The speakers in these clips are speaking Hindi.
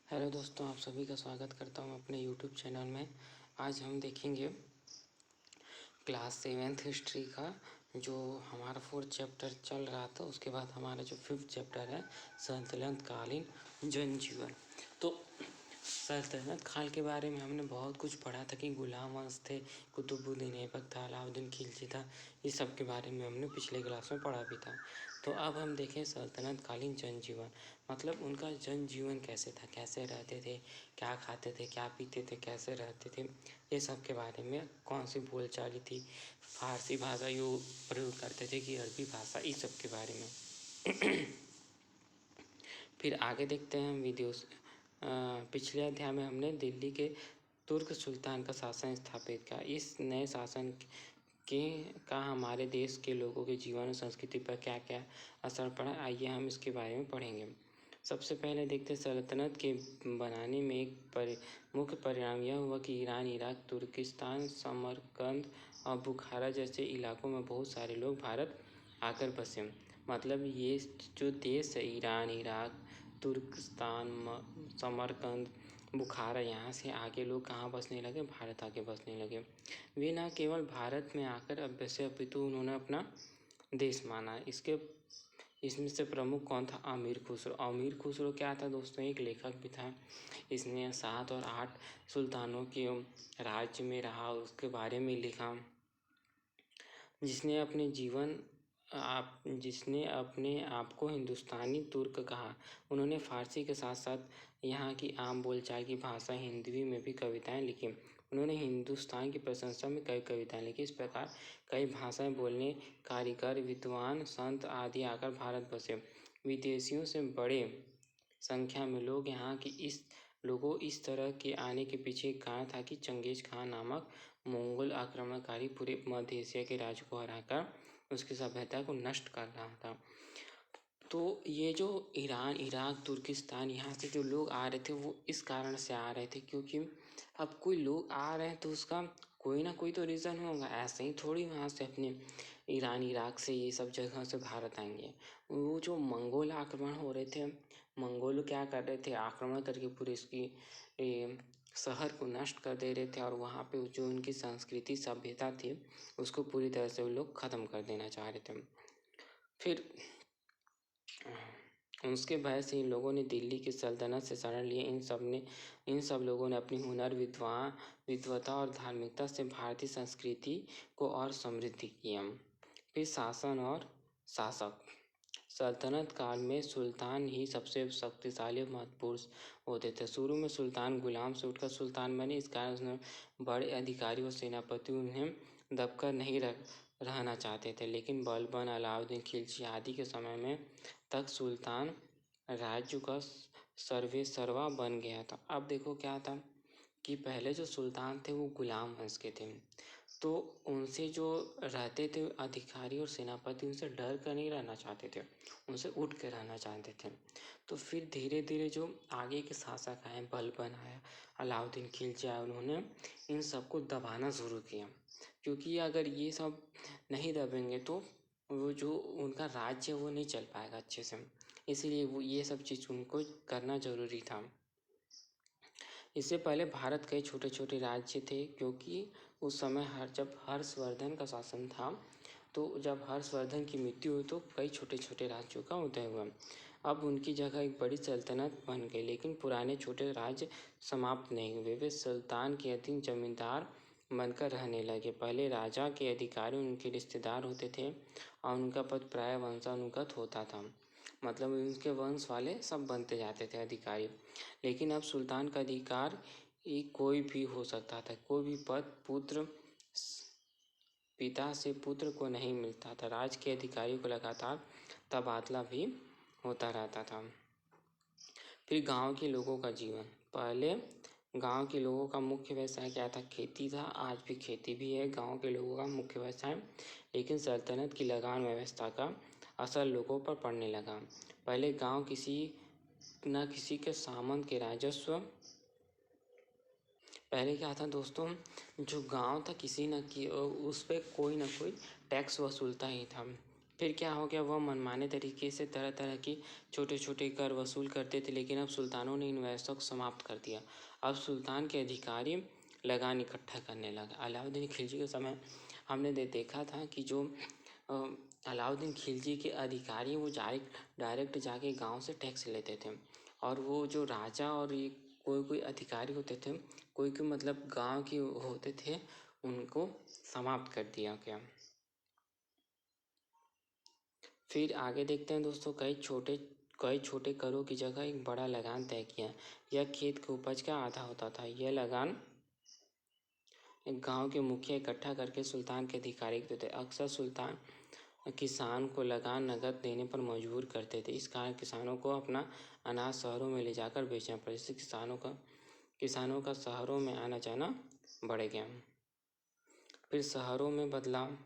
हेलो दोस्तों, आप सभी का स्वागत करता हूं अपने यूट्यूब चैनल में। आज हम देखेंगे क्लास 7th हिस्ट्री का जो हमारा 4th चैप्टर चल रहा था। उसके बाद हमारा जो 5th चैप्टर है सल्तनत कालीन जनजीवन। तो सल्तनत काल के बारे में हमने बहुत कुछ पढ़ा था कि गुलाम वंश थे, कुतुबुद्दीन ऐबक था, अलाउद्दीन खिलजी था। इस सब के बारे में हमने पिछले क्लास में पढ़ा भी था। तो अब हम देखें सल्तनत कालीन जनजीवन, मतलब उनका जनजीवन कैसे था, कैसे रहते थे, क्या खाते थे, क्या पीते थे, कैसे रहते थे, ये सब के बारे में। कौन सी बोलचाली थी, फारसी भाषा यो प्रयोग करते थे कि अरबी भाषा, इस सब के बारे में। फिर आगे देखते हैं हम वीडियोस। पिछले अध्याय में हमने दिल्ली के तुर्क सुल्तान का शासन स्थापित किया। इस नए शासन के का हमारे देश के लोगों के जीवन और संस्कृति पर क्या क्या असर पड़ा, आइए हम इसके बारे में पढ़ेंगे। सबसे पहले देखते हैं सल्तनत के बनाने में एक मुख्य परिणाम यह हुआ कि ईरान, इराक, तुर्किस्तान, समरकंद और बुखारा जैसे इलाकों में बहुत सारे लोग भारत आकर बसे। मतलब ये जो देश है ईरान, इराक, तुर्किस्तान, समरकंद, बुखारा, यहाँ से आके लोग कहाँ बसने लगे, भारत आके बसने लगे। वे न केवल भारत में आकर अब बसे अपितु उन्होंने अपना देश माना। इसमें से प्रमुख कौन था? अमीर खुसरो। अमीर खुसरो क्या था दोस्तों? एक लेखक भी था। इसने 7 और 8 सुल्तानों के राज्य में रहा, उसके बारे में लिखा। जिसने अपने आप को हिंदुस्तानी तुर्क कहा। उन्होंने फारसी के साथ साथ यहाँ की आम बोलचाल की भाषा हिंदवी में भी कविताएं लिखी। उन्होंने हिंदुस्तान की प्रशंसा में कई कविताएं लिखी। इस प्रकार कई भाषाएं बोलने कारीगर, विद्वान, संत आदि आकर भारत बसे। विदेशियों से बड़े संख्या में लोगों इस तरह के आने के पीछे एक कारण था कि चंगेज खान नामक मंगोल आक्रमणकारी पूरे मध्य एशिया के राज्य को हराकर उसकी सभ्यता को नष्ट कर रहा था। तो ये जो ईरान, इराक, तुर्किस्तान, यहाँ से जो लोग आ रहे थे वो इस कारण से आ रहे थे क्योंकि अब कोई लोग आ रहे हैं तो उसका कोई ना कोई तो रीज़न होगा। ऐसे ही थोड़ी वहाँ से अपने ईरान, इराक से ये सब जगह से भारत आएंगे। वो जो मंगोल आक्रमण हो रहे थे, मंगोल क्या कर रहे थे, आक्रमण करके पूरे इसकी शहर को नष्ट कर दे रहे थे और वहाँ पे जो उनकी संस्कृति सभ्यता थी उसको पूरी तरह से वो लोग ख़त्म कर देना चाह रहे थे। फिर उसके भय से इन लोगों ने दिल्ली की सल्तनत से शरण लिए। इन सब लोगों ने अपनी हुनर, विद्वता और धार्मिकता से भारतीय संस्कृति को और समृद्ध किया। फिर शासन और शासक। सल्तनत काल में सुल्तान ही सबसे शक्तिशाली और महत्वपूर्ण होते थे। शुरू में सुल्तान गुलाम से उठकर सुल्तान बने। इस कारण उसने बड़े अधिकारी और सेनापति उन्हें दबकर नहीं रहना चाहते थे। लेकिन बलबन, अलाउद्दीन खिलजी आदि के समय में तक सुल्तान राज्य का सर्वेसर्वा बन गया था। अब देखो क्या था कि पहले जो सुल्तान थे वो गुलाम वंश के थे, तो उनसे जो रहते थे अधिकारी और सेनापति उनसे डर कर नहीं रहना चाहते थे, उनसे उठ के रहना चाहते थे। तो फिर धीरे धीरे जो आगे के शासक आए, बलबन आया, अलाउद्दीन खिलजी आया, उन्होंने इन सबको दबाना शुरू किया। क्योंकि अगर ये सब नहीं दबेंगे तो वो जो उनका राज्य वो नहीं चल पाएगा अच्छे से। इसीलिए वो ये सब चीज़ उनको करना ज़रूरी था। इससे पहले भारत कई छोटे छोटे राज्य थे क्योंकि उस समय जब हर्षवर्धन का शासन था, तो जब हर्षवर्धन की मृत्यु हुई तो कई छोटे छोटे राज्यों का उदय हुआ। अब उनकी जगह एक बड़ी सल्तनत बन गई, लेकिन पुराने छोटे राज्य समाप्त नहीं हुए। वे सुल्तान के अधीन जमींदार बनकर रहने लगे। पहले राजा के अधिकारी उनके रिश्तेदार होते थे और उनका पद प्राय वंशानुगत होता था। मतलब उनके वंश वाले सब बनते जाते थे अधिकारी। लेकिन अब सुल्तान का अधिकार कोई भी हो सकता था। कोई भी पद पिता से पुत्र को नहीं मिलता था। राज के अधिकारियों को लगातार तबादला भी होता रहता था। फिर गांव के लोगों का जीवन। पहले गांव के लोगों का मुख्य व्यवसाय क्या था? खेती था। आज भी खेती भी है गांव के लोगों का मुख्य व्यवसाय। लेकिन सल्तनत की लगान व्यवस्था का असर लोगों पर पड़ने लगा। पहले गांव किसी न किसी के सामंत के राजस्व। पहले क्या था दोस्तों, जो गांव था किसी न कि उस पर कोई ना कोई टैक्स वसूलता ही था। फिर क्या हो गया, वह मनमाने तरीके से तरह तरह की छोटे छोटे कर वसूल करते थे, लेकिन अब सुल्तानों ने इन व्यवस्था को समाप्त कर दिया। अब सुल्तान के अधिकारी लगान इकट्ठा करने लगे। अलाउद्दीन खिलजी के समय हमने देखा था कि जो अलाउद्दीन खिलजी के अधिकारी वो डायरेक्ट जाके गांव से टैक्स लेते थे, और वो जो राजा और ये कोई कोई अधिकारी होते थे, कोई कोई मतलब गांव के होते थे, उनको समाप्त कर दिया गया। फिर आगे देखते हैं दोस्तों, कई छोटे करों की जगह एक बड़ा लगान तय किया। यह खेत के उपज का आधा होता था। यह लगान एक गांव के मुखिया इकट्ठा करके सुल्तान के अधिकारी देते थे। अक्सर सुल्तान किसान को लगान नगद देने पर मजबूर करते थे। इस कारण किसानों को अपना अनाज शहरों में ले जाकर बेचना पड़ा, जिससे किसानों का शहरों में आना जाना बढ़ गया। फिर शहरों में बदलाव,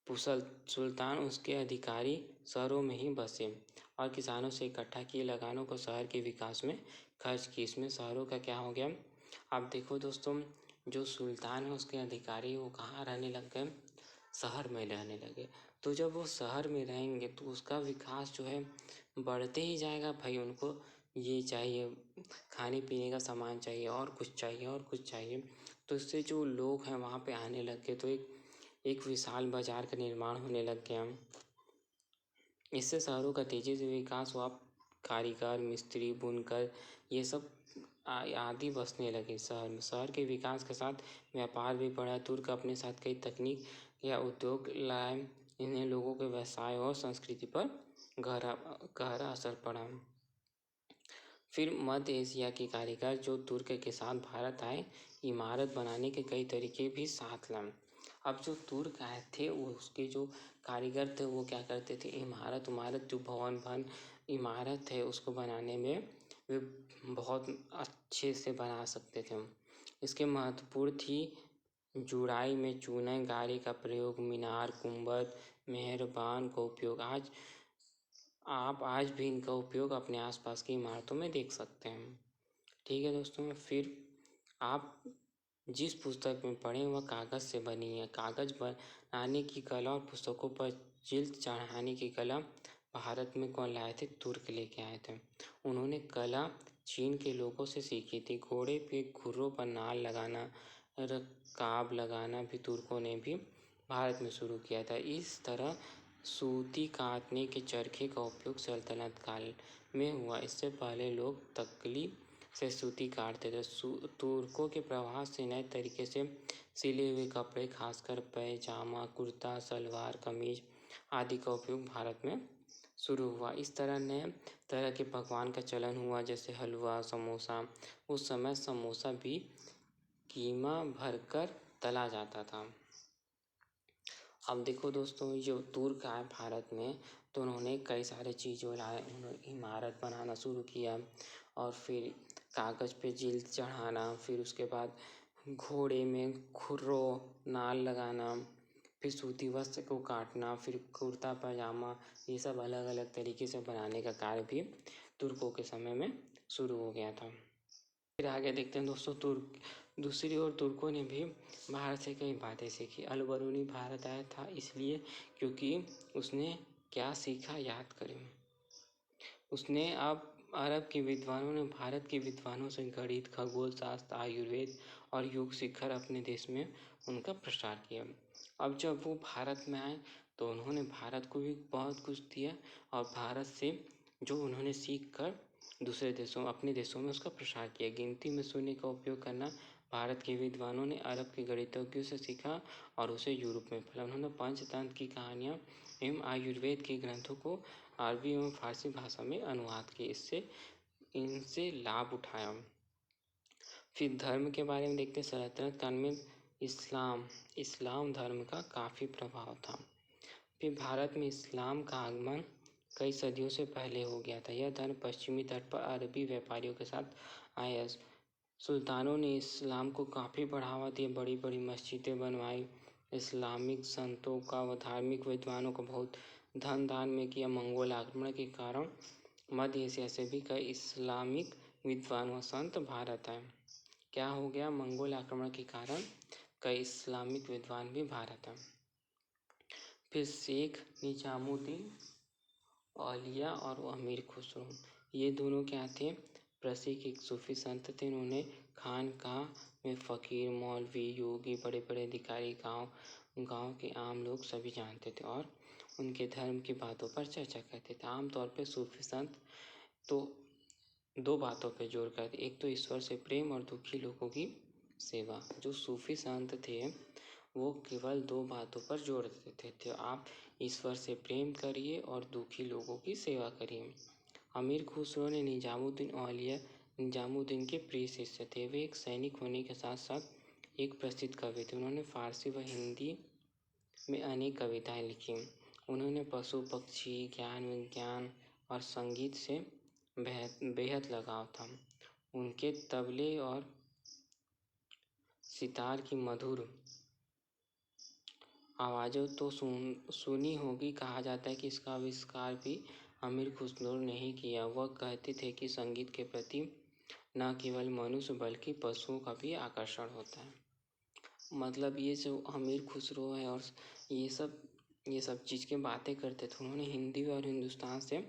सुल्तान उसके अधिकारी शहरों में ही बसे और किसानों से इकट्ठा किए लगानों को शहर के विकास में खर्च की। इसमें शहरों का क्या हो गया, आप देखो दोस्तों, जो सुल्तान है उसके अधिकारी वो कहाँ रहने लग गए, शहर में रहने लगे। तो जब वो शहर में रहेंगे तो उसका विकास जो है बढ़ते ही जाएगा। भाई उनको ये चाहिए, खाने पीने का सामान चाहिए, और कुछ चाहिए और कुछ चाहिए, तो इससे जो लोग हैं वहाँ पे आने लग गए, तो एक विशाल बाजार का निर्माण होने लग गया। इससे शहरों का तेजी से विकास हुआ। कारीगर, मिस्त्री, बुनकर, ये सब आदि बसने लगे शहर में। शहर के विकास के साथ व्यापार भी बढ़ा। तुर्क अपने साथ कई तकनीक या उद्योग लाए। इन्हें लोगों के व्यवसाय और संस्कृति पर गहरा असर पड़ा। फिर मध्य एशिया के कारीगर जो तुर्क के साथ भारत आए, इमारत बनाने के कई तरीके भी साथ लाए। अब जो तुर्क आए थे उसके जो कारीगर थे वो क्या करते थे, इमारत जो भवन इमारत है उसको बनाने में वे बहुत अच्छे से बना सकते थे। इसके महत्वपूर्ण थी जुड़ाई में चूने गारे का प्रयोग, मीनार, गुंबद, मेहराबान का उपयोग। आप आज भी इनका उपयोग अपने आसपास की इमारतों में देख सकते हैं। ठीक है दोस्तों, फिर आप जिस पुस्तक में पढ़ें वह कागज़ से बनी है। कागज़ बनाने की कला और पुस्तकों पर जिल्द चढ़ाने की कला भारत में कौन लाए थे, तुर्क लेके आए थे। उन्होंने कला चीन के लोगों से सीखी थी। घोड़े पे खुरों पर नाल लगाना, रकाब लगाना भी तुर्कों ने भी भारत में शुरू किया था। इस तरह सूती काटने के चरखे का उपयोग सल्तनत काल में हुआ। इससे पहले लोग तकली से सूती काटते थे। तुर्कों के प्रभाव से नए तरीके से सिले हुए कपड़े, खासकर पैजामा, कुर्ता, सलवार कमीज आदि का उपयोग भारत में शुरू हुआ। इस तरह नए तरह के पकवान का चलन हुआ, जैसे हलवा, समोसा। उस समय समोसा भी कीमा भरकर तला जाता था। अब देखो दोस्तों, जो तुर्क आए भारत में तो उन्होंने कई सारे चीज़ों लाए। उन्होंने इमारत बनाना शुरू किया, और फिर कागज़ पे जिल्द चढ़ाना, फिर उसके बाद घोड़े में खुरों नाल लगाना, फिर सूती वस्त्र को काटना, फिर कुर्ता पैजामा, ये सब अलग अलग तरीके से बनाने का कार्य भी तुर्कों के समय में शुरू हो गया था। फिर आगे देखते हैं दोस्तों, दूसरी ओर तुर्कों ने भी भारत से कई बातें सीखी। अल-बरूनी भारत आया था इसलिए क्योंकि उसने क्या सीखा, याद करें। उसने अब अरब के विद्वानों ने भारत के विद्वानों से गणित, खगोल शास्त्र, आयुर्वेद और योग सीखकर अपने देश में उनका प्रसार किया। अब जब वो भारत में आए तो उन्होंने भारत को भी बहुत कुछ दिया, और भारत से जो उन्होंने सीख कर दूसरे देशों, अपने देशों में उसका प्रसार किया। गिनती में शून्य का उपयोग करना भारत के विद्वानों ने अरब के गणितज्ञों से सीखा और उसे यूरोप में फैला। उन्होंने पंचतंत्र की कहानियाँ एवं आयुर्वेद के ग्रंथों को अरबी एवं फारसी भाषा में अनुवाद किए, इनसे लाभ उठाया। फिर धर्म के बारे में देखते हैं। सल्तनत काल में इस्लाम धर्म का काफ़ी प्रभाव था। फिर भारत में इस्लाम का आगमन कई सदियों से पहले हो गया था। यह धर्म पश्चिमी तट पर अरबी व्यापारियों के साथ आया। सुल्तानों ने इस्लाम को काफ़ी बढ़ावा दिया, बड़ी बड़ी मस्जिदें बनवाई, इस्लामिक संतों का व धार्मिक विद्वानों को बहुत धन दान में किया। मंगोल आक्रमण के कारण मध्य एशिया से भी कई इस्लामिक विद्वान व संत भारत आए। क्या हो गया, मंगोल आक्रमण के कारण कई इस्लामिक विद्वान भी भारत आए। फिर शेख निजामुद्दीन औलिया और अमीर खुसरो, ये दोनों क्या थे, प्रसिद्ध एक सूफी संत थे। इन्होंने खानकाह में फ़कीर, मौलवी, योगी, बड़े बड़े अधिकारी, गांव के आम लोग सभी जानते थे और उनके धर्म की बातों पर चर्चा करते थे। आमतौर पर सूफी संत तो दो बातों पर जोर करते, एक तो ईश्वर से प्रेम और दुखी लोगों की सेवा। जो सूफी संत थे वो केवल दो बातों पर जोर देते थे, आप ईश्वर से प्रेम करिए और दुखी लोगों की सेवा करिए। अमीर खुसरो ने निजामुद्दीन औलिया निजामुद्दीन के प्रिय शिष्य थे। वे एक सैनिक होने के साथ साथ एक प्रसिद्ध कवि थे। उन्होंने फारसी व हिंदी में अनेक कविताएं लिखी। उन्होंने पशु पक्षी, ज्ञान विज्ञान और संगीत से बेहद लगाव था। उनके तबले और सितार की मधुर आवाज़ें तो सुनी होगी। कहा जाता है कि इसका आविष्कार भी अमीर खुसरो ने ही किया। वह कहते थे कि संगीत के प्रति न केवल मनुष्य बल्कि पशुओं का भी आकर्षण होता है। मतलब ये जो अमीर खुसरो है और ये सब चीज़ की बातें करते थे। उन्होंने हिंदी और हिंदुस्तान से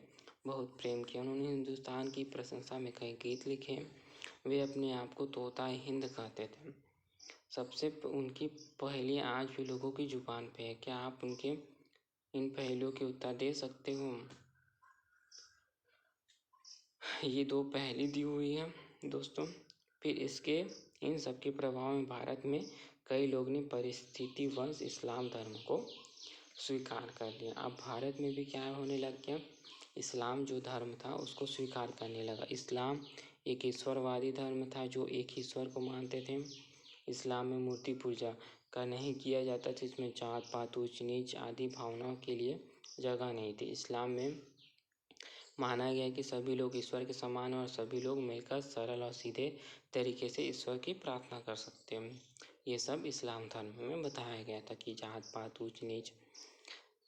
बहुत प्रेम किया। उन्होंने हिंदुस्तान की प्रशंसा में कई गीत लिखे। वे अपने आप को तोता हिंद कहते थे। सबसे उनकी पहेलियाँ आज भी लोगों की जुबान पे है। क्या आप उनके इन पहेलियों के उत्तर दे सकते हो? ये दो पहेली दी हुई है दोस्तों। फिर इसके इन सब के प्रभाव में भारत में कई लोग ने परिस्थितिवश इस्लाम धर्म को स्वीकार कर लिया। अब भारत में भी क्या होने लग गया, इस्लाम जो धर्म था उसको स्वीकार करने लगा। इस्लाम एक ईश्वरवादी धर्म था जो एक ईश्वर को मानते थे। इस्लाम में मूर्ति पूजा का नहीं किया जाता था। इसमें जात पात, ऊंच नीच आदि भावनाओं के लिए जगह नहीं थी। इस्लाम में माना गया कि सभी लोग ईश्वर के समान हैं और सभी लोग मिलकर सरल और सीधे तरीके से ईश्वर की प्रार्थना कर सकते हैं। ये सब इस्लाम धर्म में बताया गया था कि जात पात, ऊंच नीच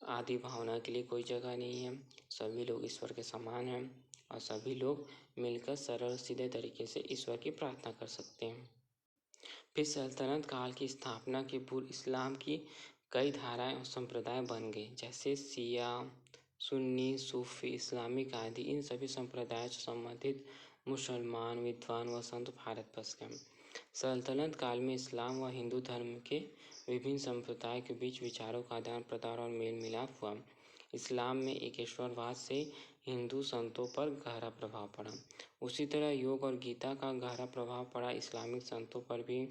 आदि भावना के लिए कोई जगह नहीं है। सभी लोग ईश्वर के समान हैं और सभी लोग मिलकर सरल सीधे तरीके से ईश्वर की प्रार्थना कर सकते हैं। फिर सल्तनत काल की स्थापना के पूर्व इस्लाम की कई धाराएं और संप्रदाय बन गए, जैसे शिया, सुन्नी, सूफी, इस्लामिक आदि। इन सभी संप्रदायों से संबंधित मुसलमान, विद्वान व संत भारत बस गए। सल्तनत काल में इस्लाम व हिंदू धर्म के विभिन्न संप्रदाय के बीच विचारों का आदान प्रदान और मेल मिलाप हुआ। इस्लाम में एकेश्वरवाद से हिंदू संतों पर गहरा प्रभाव पड़ा। उसी तरह योग और गीता का गहरा प्रभाव पड़ा। इस्लामिक संतों पर भी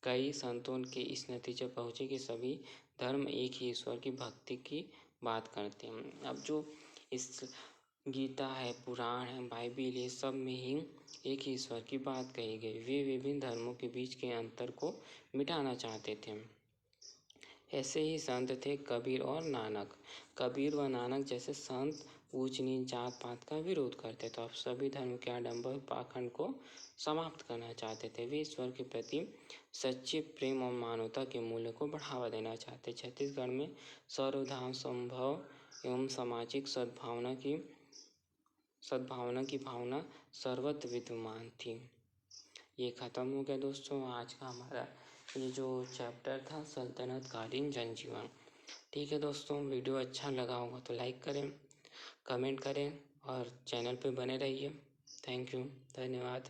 कई संतों के इस नतीजे पहुँचे कि सभी धर्म एक ही ईश्वर की भक्ति की बात करते हैं। अब जो इस गीता है, पुराण है, बाइबिल, ये सब में ही एक ही ईश्वर की बात कही गई। वे विभिन्न धर्मों के बीच के अंतर को मिटाना चाहते थे। ऐसे ही संत थे कबीर और नानक। कबीर व नानक जैसे संत ऊंच नीच जात पात का विरोध करते थे और सभी धर्म के आडंबर पाखंड को समाप्त करना चाहते थे। वे ईश्वर के प्रति सच्चे प्रेम और मानवता के मूल्य को बढ़ावा देना चाहते। छत्तीसगढ़ में सर्वधर्म समभाव एवं सामाजिक सद्भावना की भावना सर्वत्र विद्यमान थी। ये ख़त्म हो गया दोस्तों आज का हमारा ये जो चैप्टर था सल्तनत कालीन जनजीवन। ठीक है दोस्तों, वीडियो अच्छा लगा होगा तो लाइक करें, कमेंट करें और चैनल पे बने रहिए। थैंक यू, धन्यवाद।